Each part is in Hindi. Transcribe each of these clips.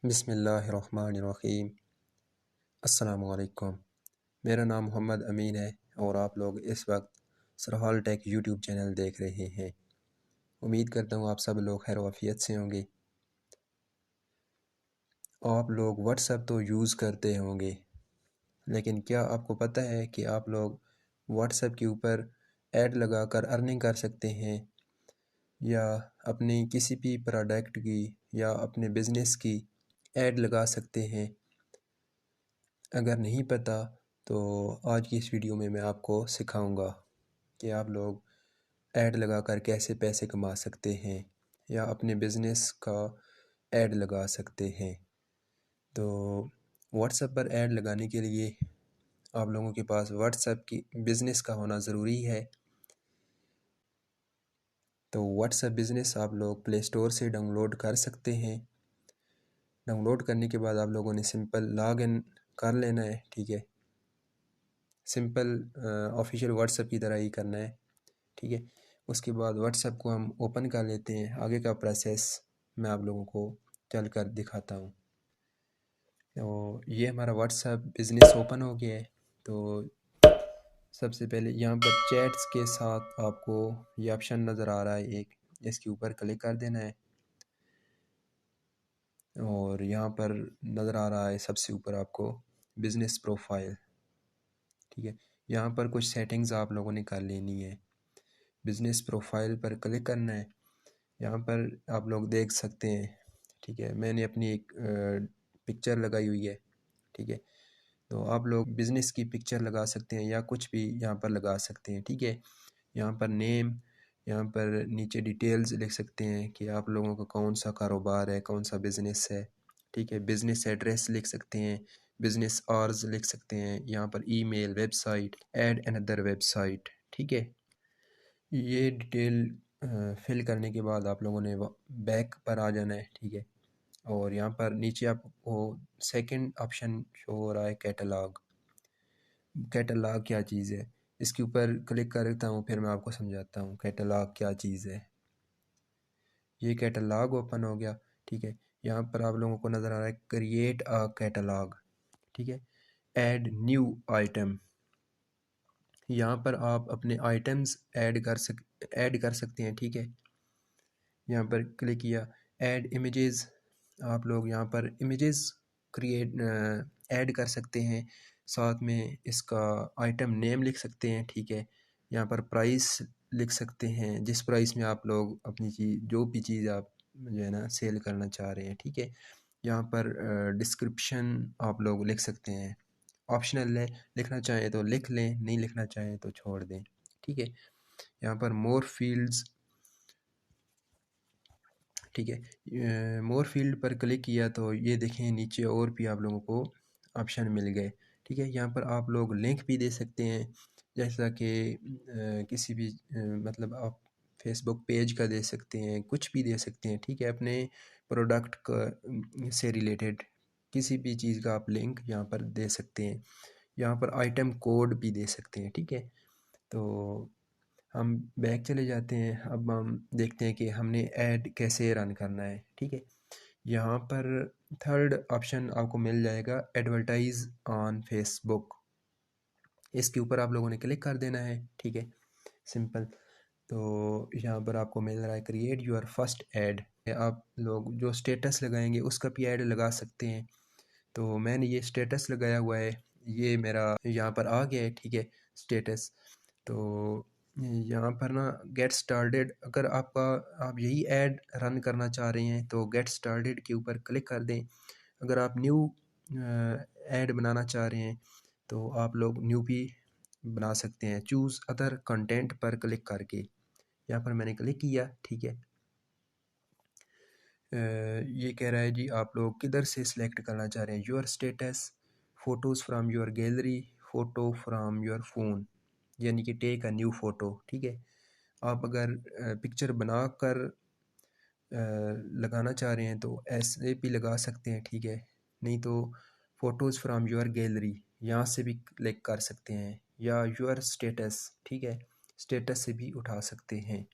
बिस्मिल्लाहिर्रहमानिर्रहीम। अस्सलामुअलैकुम। मेरा नाम मोहम्मद अमीन है और आप लोग इस वक्त सरहाल टेक यूट्यूब चैनल देख रहे हैं। उम्मीद करता हूँ आप सब लोग खैर वाफियत से होंगे। आप लोग व्हाट्सएप तो यूज़ करते होंगे, लेकिन क्या आपको पता है कि आप लोग व्हाट्सएप के ऊपर ऐड लगाकर अर्निंग कर सकते हैं, या अपनी किसी भी प्रोडक्ट की या अपने बिज़नेस की ऐड लगा सकते हैं? अगर नहीं पता तो आज की इस वीडियो में मैं आपको सिखाऊंगा कि आप लोग ऐड लगाकर कैसे पैसे कमा सकते हैं या अपने बिज़नेस का ऐड लगा सकते हैं। तो व्हाट्सएप पर ऐड लगाने के लिए आप लोगों के पास व्हाट्सएप की बिज़नेस का होना ज़रूरी है। तो व्हाट्सएप बिज़नेस आप लोग प्ले स्टोर से डाउनलोड कर सकते हैं। डाउनलोड करने के बाद आप लोगों ने सिंपल लॉग इन कर लेना है, ठीक है। सिंपल ऑफिशियल व्हाट्सएप की तरह ही करना है, ठीक है। उसके बाद व्हाट्सएप को हम ओपन कर लेते हैं। आगे का प्रोसेस मैं आप लोगों को चल कर दिखाता हूँ। तो ये हमारा व्हाट्सएप बिज़नेस ओपन हो गया है। तो सबसे पहले यहाँ पर चैट्स के साथ आपको ये ऑप्शन नज़र आ रहा है एक, इसके ऊपर क्लिक कर देना है। और यहाँ पर नज़र आ रहा है सबसे ऊपर आपको बिज़नेस प्रोफाइल, ठीक है। यहाँ पर कुछ सेटिंग्स आप लोगों ने कर लेनी है। बिज़नेस प्रोफाइल पर क्लिक करना है। यहाँ पर आप लोग देख सकते हैं, ठीक है, मैंने अपनी एक पिक्चर लगाई हुई है, ठीक है। तो आप लोग बिज़नेस की पिक्चर लगा सकते हैं या कुछ भी यहाँ पर लगा सकते हैं, ठीक है। यहाँ पर नेम, यहाँ पर नीचे डिटेल्स लिख सकते हैं कि आप लोगों का कौन सा कारोबार है, कौन सा बिज़नेस है, ठीक है। बिज़नेस एड्रेस लिख सकते हैं, बिज़नेस आवर्स लिख सकते हैं, यहाँ पर email, website, add another website, ठीक है। ये डिटेल फिल करने के बाद आप लोगों ने बैक पर आ जाना है, ठीक है। और यहाँ पर नीचे आपको सेकंड ऑप्शन शो हो रहा है कैटलॉग। कैटलॉग क्या चीज़ है, इसके ऊपर क्लिक करता हूँ, फिर मैं आपको समझाता हूँ कैटलॉग क्या चीज़ है। ये कैटलॉग ओपन हो गया, ठीक है। यहाँ पर आप लोगों को नज़र आ रहा है क्रिएट अ कैटलॉग, ठीक है। ऐड न्यू आइटम, यहाँ पर आप अपने आइटम्स ऐड कर सकते हैं, ठीक है। यहाँ पर क्लिक किया, ऐड इमेजेस, आप लोग यहाँ पर इमेजेस क्रिएट ऐड कर सकते हैं। साथ में इसका आइटम नेम लिख सकते हैं, ठीक है। यहाँ पर प्राइस लिख सकते हैं, जिस प्राइस में आप लोग अपनी चीज़, जो भी चीज़ आप जो है ना सेल करना चाह रहे हैं, ठीक है। यहाँ पर डिस्क्रिप्शन आप लोग लिख सकते हैं, ऑप्शनल है, लिखना चाहें तो लिख लें, नहीं लिखना चाहें तो छोड़ दें, ठीक है। यहाँ पर मोर फील्ड्स, ठीक है। मोर फील्ड पर क्लिक किया तो ये देखें नीचे और भी आप लोगों को ऑप्शन मिल गए, ठीक है। यहाँ पर आप लोग लिंक भी दे सकते हैं, जैसा कि किसी भी मतलब आप फेसबुक पेज का दे सकते हैं, कुछ भी दे सकते हैं, ठीक है। अपने प्रोडक्ट का से रिलेटेड किसी भी चीज़ का आप लिंक यहाँ पर दे सकते हैं। यहाँ पर आइटम कोड भी दे सकते हैं, ठीक है। तो हम बैक चले जाते हैं। अब हम देखते हैं कि हमने ऐड कैसे रन करना है, ठीक है। यहाँ पर थर्ड ऑप्शन आपको मिल जाएगा एडवर्टाइज ऑन फेसबुक, इसके ऊपर आप लोगों ने क्लिक कर देना है, ठीक है, सिंपल। तो यहाँ पर आपको मिल रहा है क्रिएट योर फर्स्ट ऐड, आप लोग जो स्टेटस लगाएंगे उसका भी ऐड लगा सकते हैं। तो मैंने ये स्टेटस लगाया हुआ है, ये मेरा यहाँ पर आ गया है, ठीक है, स्टेटस। तो यहाँ पर ना गेट स्टार्टेड, अगर आप यही ऐड रन करना चाह रहे हैं तो गेट स्टार्टेड के ऊपर क्लिक कर दें। अगर आप न्यू ऐड बनाना चाह रहे हैं तो आप लोग न्यू भी बना सकते हैं, चूज़ अदर कंटेंट पर क्लिक करके। यहाँ पर मैंने क्लिक किया, ठीक है। ये कह रहा है जी आप लोग किधर से सिलेक्ट करना चाह रहे हैं, your status, photos from your gallery, photo from your phone, यानी कि टेक अ न्यू फ़ोटो, ठीक है। आप अगर पिक्चर बना कर लगाना चाह रहे हैं तो ऐसे भी लगा सकते हैं, ठीक है। नहीं तो फ़ोटोज़ फ्राम योर गैलरी यहाँ से भी क्लिक कर सकते हैं, या योर स्टेटस, ठीक है, स्टेटस से भी उठा सकते हैं।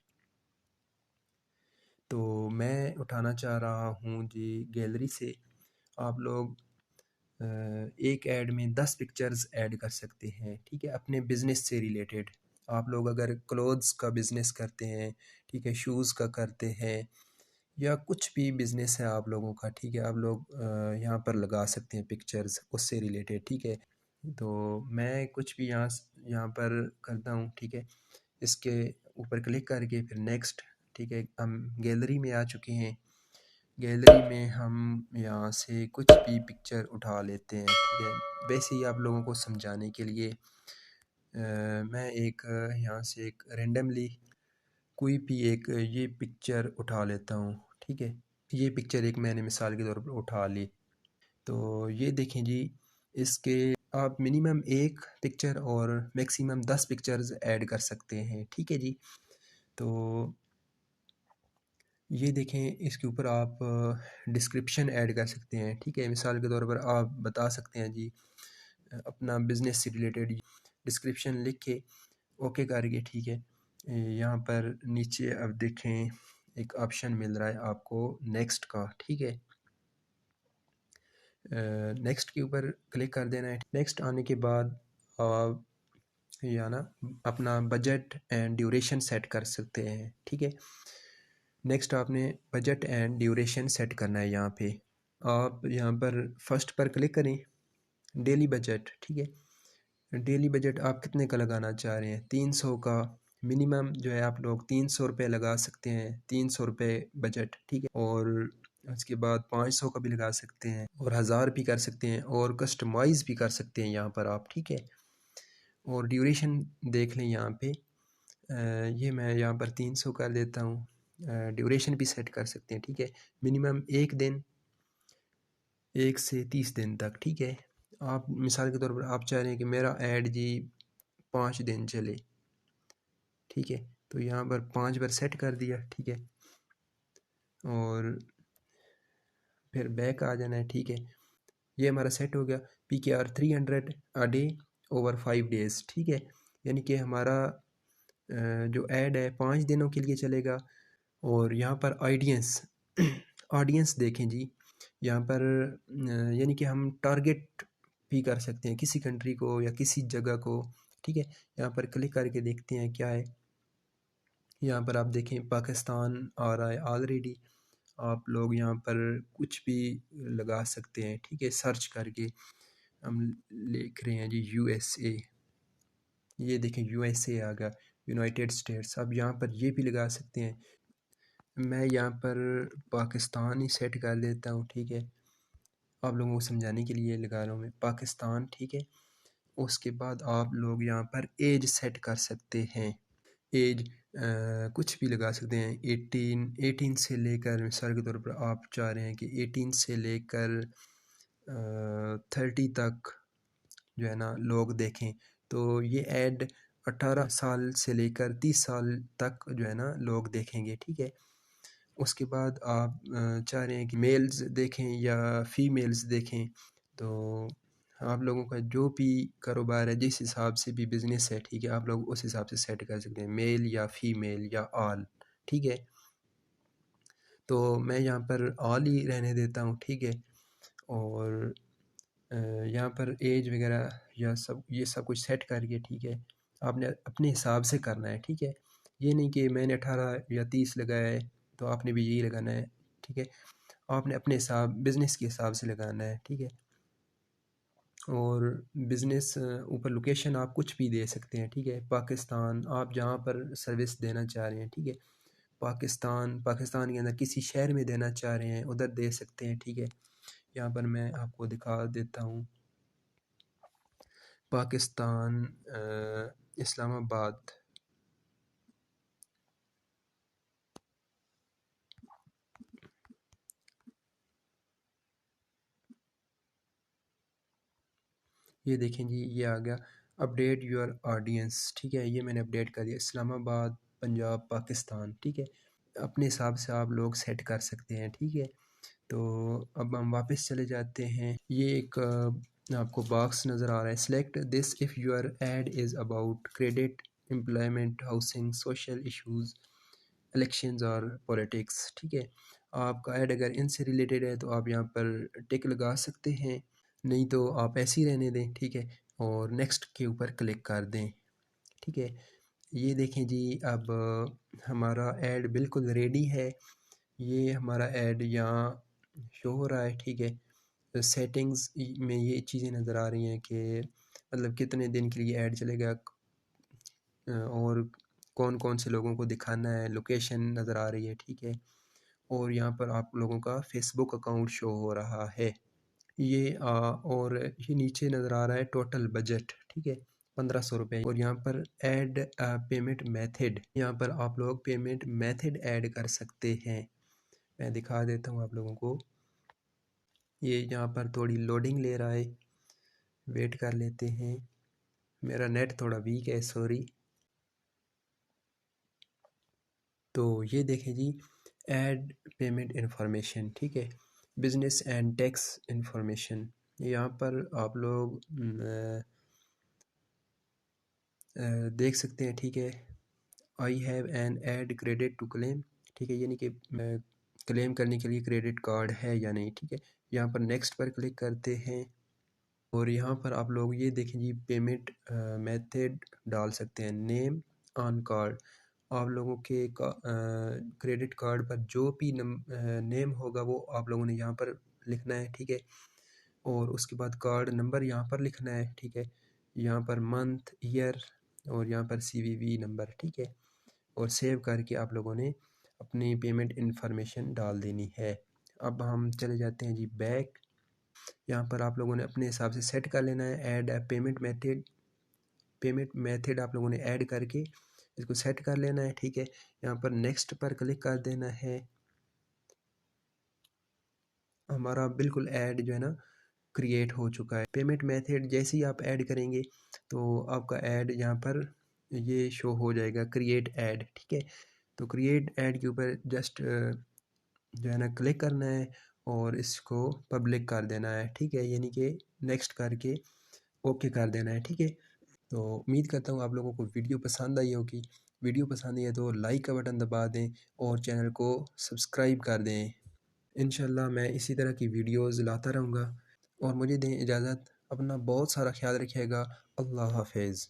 तो मैं उठाना चाह रहा हूँ जी गैलरी से, आप लोग एक ऐड में 10 पिक्चर्स ऐड कर सकते हैं, ठीक है, अपने बिज़नेस से रिलेटेड। आप लोग अगर क्लोथ्स का बिज़नेस करते हैं, ठीक है, शूज़ का करते हैं, या कुछ भी बिज़नेस है आप लोगों का, ठीक है, आप लोग यहाँ पर लगा सकते हैं पिक्चर्स उससे रिलेटेड, ठीक है। तो मैं कुछ भी यहाँ पर करता हूँ, ठीक है। इसके ऊपर क्लिक करके फिर नेक्स्ट, ठीक है, हम गैलरी में आ चुके हैं। गैलरी में हम यहाँ से कुछ भी पिक्चर उठा लेते हैं, ठीक है। वैसे ही आप लोगों को समझाने के लिए मैं एक यहाँ से एक रेंडमली कोई भी एक ये पिक्चर उठा लेता हूँ, ठीक है। ये पिक्चर एक मैंने मिसाल के तौर पर उठा ली। तो ये देखें जी, इसके आप मिनिमम एक पिक्चर और मैक्सिमम 10 पिक्चर्स ऐड कर सकते हैं, ठीक है जी। तो ये देखें, इसके ऊपर आप डिस्क्रिप्शन ऐड कर सकते हैं, ठीक है। मिसाल के तौर पर आप बता सकते हैं जी अपना बिज़नेस से रिलेटेड डिस्क्रिप्शन लिख के ओके करके, ठीक है। यहाँ पर नीचे अब देखें एक ऑप्शन मिल रहा है आपको नेक्स्ट का, ठीक है। नेक्स्ट के ऊपर क्लिक कर देना है। नेक्स्ट आने के बाद आप या ना अपना बजट एंड ड्यूरेशन सेट कर सकते हैं, ठीक है। नेक्स्ट आपने बजट एंड ड्यूरेशन सेट करना है। यहाँ पे आप यहाँ पर फर्स्ट पर क्लिक करें, डेली बजट, ठीक है। डेली बजट आप कितने का लगाना चाह रहे हैं? 300 का मिनिमम जो है, आप लोग 300 रुपये लगा सकते हैं, 300 रुपये बजट, ठीक है। और उसके बाद 500 का भी लगा सकते हैं, और 1000 भी कर सकते हैं, और कस्टमाइज़ भी कर सकते हैं यहाँ पर आप, ठीक है। और ड्यूरेशन देख लें यहाँ पे, ये मैं यहाँ पर 300 कर देता हूँ। ड्यूरेशन भी सेट कर सकते हैं, ठीक है। मिनिमम 1 दिन, 1 से 30 दिन तक, ठीक है। आप मिसाल के तौर पर आप चाह रहे हैं कि मेरा ऐड जी 5 दिन चले, ठीक है। तो यहाँ पर 5 बार सेट कर दिया, ठीक है। और फिर बैक आ जाना है, ठीक है। ये हमारा सेट हो गया। PKR 300 a day over 5 days, ठीक है। यानी कि हमारा जो ऐड है 5 दिनों के लिए चलेगा। और यहाँ पर ऑडियंस ऑडियंस देखें जी, यहाँ पर यानी कि हम टारगेट भी कर सकते हैं किसी कंट्री को या किसी जगह को, ठीक है। यहाँ पर क्लिक करके देखते हैं क्या है। यहाँ पर आप देखें पाकिस्तान आ रहा है ऑलरेडी। आप लोग यहाँ पर कुछ भी लगा सकते हैं, ठीक है। सर्च करके हम लिख रहे हैं जी USA, ये देखें USA आ गया, यूनाइटेड स्टेट्स। अब यहाँ पर ये भी लगा सकते हैं। मैं यहाँ पर पाकिस्तान ही सेट कर देता हूँ, ठीक है। आप लोगों को समझाने के लिए लगा रहा हूँ मैं पाकिस्तान, ठीक है। उसके बाद आप लोग यहाँ पर एज सेट कर सकते हैं। एज कुछ भी लगा सकते हैं, 18 से लेकर, मिसाल के तौर पर आप चाह रहे हैं कि 18 से लेकर 30 तक जो है ना लोग देखें। तो ये ऐड 18 साल से लेकर 30 साल तक जो है ना लोग देखेंगे, ठीक है। उसके बाद आप चाह रहे हैं कि मेल्स देखें या फीमेल्स देखें। तो आप लोगों का जो भी कारोबार है, जिस हिसाब से भी बिज़नेस है, ठीक है, आप लोग उस हिसाब से सेट कर सकते हैं, मेल या फीमेल या ऑल, ठीक है। तो मैं यहाँ पर ऑल ही रहने देता हूँ, ठीक है। और यहाँ पर एज वगैरह या सब ये सब कुछ सेट करके, ठीक है, आपने अपने हिसाब से करना है, ठीक है। ये नहीं कि मैंने 18 या 30 लगाया है तो आपने भी यही लगाना है, ठीक है। आपने अपने हिसाब बिज़नेस के हिसाब से लगाना है, ठीक है। और बिज़नेस ऊपर लोकेशन आप कुछ भी दे सकते हैं, ठीक है। पाकिस्तान आप जहाँ पर सर्विस देना चाह रहे हैं, ठीक है, पाकिस्तान के अंदर किसी शहर में देना चाह रहे हैं उधर दे सकते हैं, ठीक है। यहाँ पर मैं आपको दिखा देता हूँ पाकिस्तान, इस्लामाबाद। ये देखें जी, ये आ गया अपडेट योर ऑडियंस, ठीक है। ये मैंने अपडेट कर दिया, इस्लामाबाद, पंजाब, पाकिस्तान, ठीक है। अपने हिसाब से आप लोग सेट कर सकते हैं, ठीक है। तो अब हम वापस चले जाते हैं। ये एक आपको बॉक्स नज़र आ रहा है, select this if your add is about credit, employment, housing, social issues, elections और पॉलिटिक्स, ठीक है। आपका ऐड अगर इनसे रिलेटेड है तो आप यहाँ पर टिक लगा सकते हैं, नहीं तो आप ऐसे ही रहने दें, ठीक है, और नेक्स्ट के ऊपर क्लिक कर दें, ठीक है। ये देखें जी, अब हमारा ऐड बिल्कुल रेडी है। ये हमारा ऐड यहाँ शो हो रहा है, ठीक है। सेटिंग्स में ये चीज़ें नज़र आ रही हैं कि मतलब कितने दिन के लिए ऐड चलेगा, और कौन कौन से लोगों को दिखाना है, लोकेशन नज़र आ रही है, ठीक है। और यहाँ पर आप लोगों का फेसबुक अकाउंट शो हो रहा है। ये और ये नीचे नज़र आ रहा है टोटल बजट, ठीक है, 1500 रुपये। और यहाँ पर ऐड पेमेंट मेथड, यहाँ पर आप लोग पेमेंट मेथड ऐड कर सकते हैं। मैं दिखा देता हूँ आप लोगों को। ये यहाँ पर थोड़ी लोडिंग ले रहा है, वेट कर लेते हैं। मेरा नेट थोड़ा वीक है, सॉरी। तो ये देखें जी, ऐड पेमेंट इंफॉर्मेशन, ठीक है, बिजनेस एंड टैक्स इंफॉर्मेशन। यहाँ पर आप लोग देख सकते हैं, ठीक है। I have an add credit to claim, ठीक है, यानी कि क्लेम करने के लिए क्रेडिट कार्ड है या नहीं, ठीक है। यहाँ पर नेक्स्ट पर क्लिक करते हैं और यहाँ पर आप लोग ये देखें जी, पेमेंट मेथड डाल सकते हैं, नेम ऑन कार्ड। आप लोगों के क्रेडिट कार्ड पर जो भी नेम होगा वो आप लोगों ने यहाँ पर लिखना है, ठीक है। और उसके बाद कार्ड नंबर यहाँ पर लिखना है, ठीक है। यहाँ पर मंथ, ईयर और यहाँ पर CVV नंबर, ठीक है। और सेव करके आप लोगों ने अपनी पेमेंट इन्फॉर्मेशन डाल देनी है। अब हम चले जाते हैं जी बैक। यहाँ पर आप लोगों ने अपने हिसाब से सेट कर लेना है, add payment method. Payment method आप लोगों ने ऐड करके इसको सेट कर लेना है, ठीक है। यहाँ पर नेक्स्ट पर क्लिक कर देना है। हमारा बिल्कुल ऐड जो है ना क्रिएट हो चुका है। पेमेंट मेथड जैसे ही आप ऐड करेंगे तो आपका ऐड यहाँ पर ये शो हो जाएगा, क्रिएट ऐड, ठीक है। तो क्रिएट ऐड के ऊपर जस्ट जो है ना क्लिक करना है और इसको पब्लिक कर देना है, ठीक है, यानी कि नेक्स्ट करके ओके कर देना है, ठीक है। तो उम्मीद करता हूँ आप लोगों को वीडियो पसंद आई होगी। वीडियो पसंद आई है तो लाइक का बटन दबा दें और चैनल को सब्सक्राइब कर दें। इंशाल्लाह मैं इसी तरह की वीडियोज़ लाता रहूँगा। और मुझे दें इजाज़त, अपना बहुत सारा ख्याल रखिएगा। अल्लाह हाफिज़।